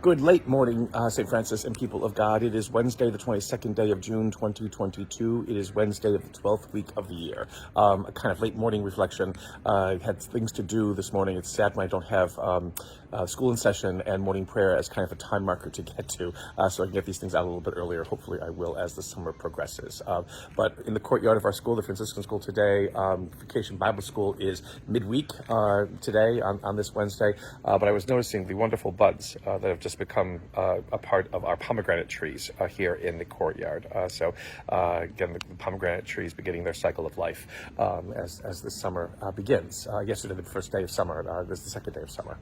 Good late morning, St. Francis and people of God. It is Wednesday, the 22nd day of June, 2022. It is Wednesday of the 12th week of the year. A kind of late morning reflection. I had things to do this morning. It's sad when I don't have school in session and morning prayer as kind of a time marker to get to, so I can get these things out a little bit earlier. Hopefully I will as the summer progresses. But in the courtyard of our school, the Franciscan school today, Vacation Bible School is midweek today on this Wednesday. But I was noticing the wonderful buds that have just become a part of our pomegranate trees here in the courtyard. So again, the pomegranate trees beginning their cycle of life as the summer begins. Yesterday, the first day of summer. This is the second day of summer.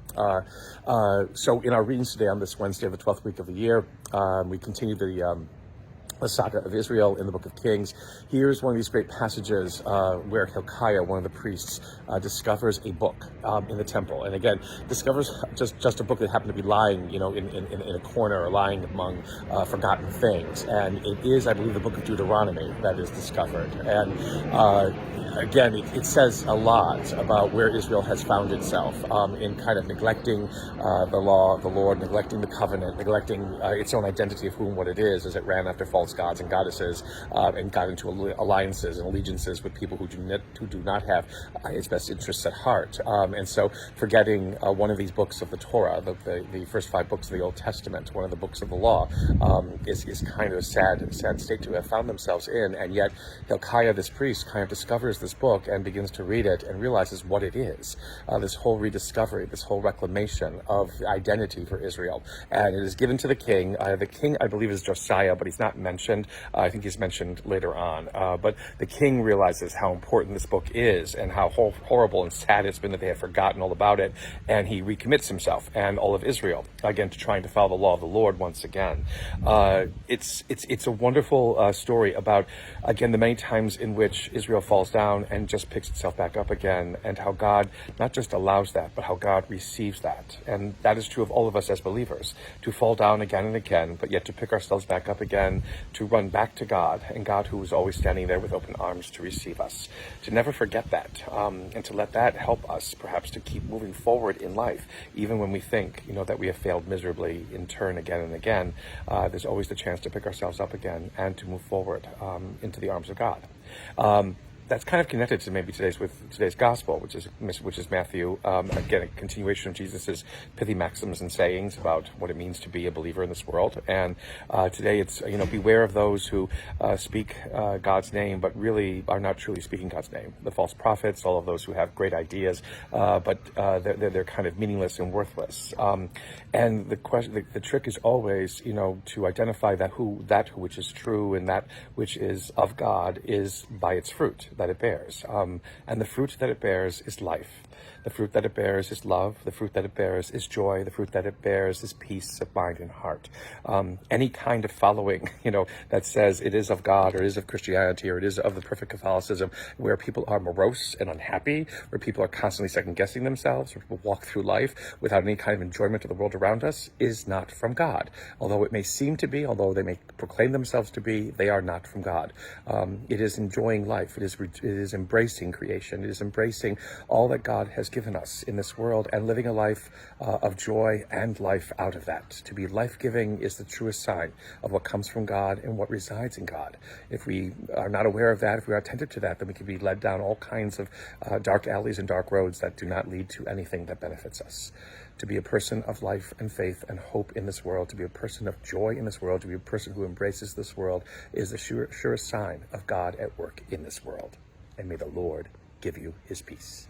So in our readings today on this Wednesday of the 12th week of the year, we continue the saga of Israel in the book of Kings. Here's one of these great passages where Hilkiah, one of the priests, discovers a book in the temple, and again discovers just a book that happened to be lying, in a corner or lying among forgotten things. And it is, I believe, the book of Deuteronomy that is discovered. And again, it says a lot about where Israel has found itself in kind of neglecting the law of the Lord, neglecting the covenant, neglecting its own identity of what it is, as it ran after false gods and goddesses, and got into alliances and allegiances with people who do not have its best interests at heart. And so forgetting one of these books of the Torah, the first 5 books of the Old Testament, one of the books of the law, is kind of a sad state to have found themselves in. And yet Hilkiah, this priest, kind of discovers this book and begins to read it and realizes what it is. This whole rediscovery, this whole reclamation of identity for Israel. And it is given to the king. The king, I believe, is Josiah, but he's not mentioned. I think he's mentioned later on. But the king realizes how important this book is and how horrible and sad it's been that they have forgotten all about it. And he recommits himself and all of Israel, again, to trying to follow the law of the Lord once again. It's a wonderful story about, again, the many times in which Israel falls down and just picks itself back up again, and how God not just allows that, but how God receives that. And that is true of all of us as believers, to fall down again and again, but yet to pick ourselves back up again, to run back to God, and God who is always standing there with open arms to receive us. To never forget that, and to let that help us perhaps to keep moving forward in life, even when we think, that we have failed miserably in turn again and again. There's always the chance to pick ourselves up again and to move forward into the arms of God. That's kind of connected to maybe today's gospel, which is Matthew. Again, a continuation of Jesus's pithy maxims and sayings about what it means to be a believer in this world. And today it's beware of those who speak God's name, but really are not truly speaking God's name. The false prophets, all of those who have great ideas, but they're kind of meaningless and worthless. And the trick is always to identify that which is true and that which is of God is by its fruit that it bears. And the fruit that it bears is life. The fruit that it bears is love. The fruit that it bears is joy. The fruit that it bears is peace of mind and heart. Any kind of following, that says it is of God or it is of Christianity or it is of the perfect Catholicism, where people are morose and unhappy, where people are constantly second-guessing themselves, where people walk through life without any kind of enjoyment of the world around us, is not from God. Although it may seem to be, although they may proclaim themselves to be, they are not from God. It is enjoying life. It is embracing creation. It is embracing all that God has given us in this world and living a life of joy and life out of that. To be life-giving is the truest sign of what comes from God and what resides in God. If we are not aware of that, if we are attentive to that, then we can be led down all kinds of dark alleys and dark roads that do not lead to anything that benefits us. To be a person of life and faith and hope in this world, to be a person of joy in this world, to be a person who embraces this world is the surest sign of God at work in this world. And may the Lord give you his peace.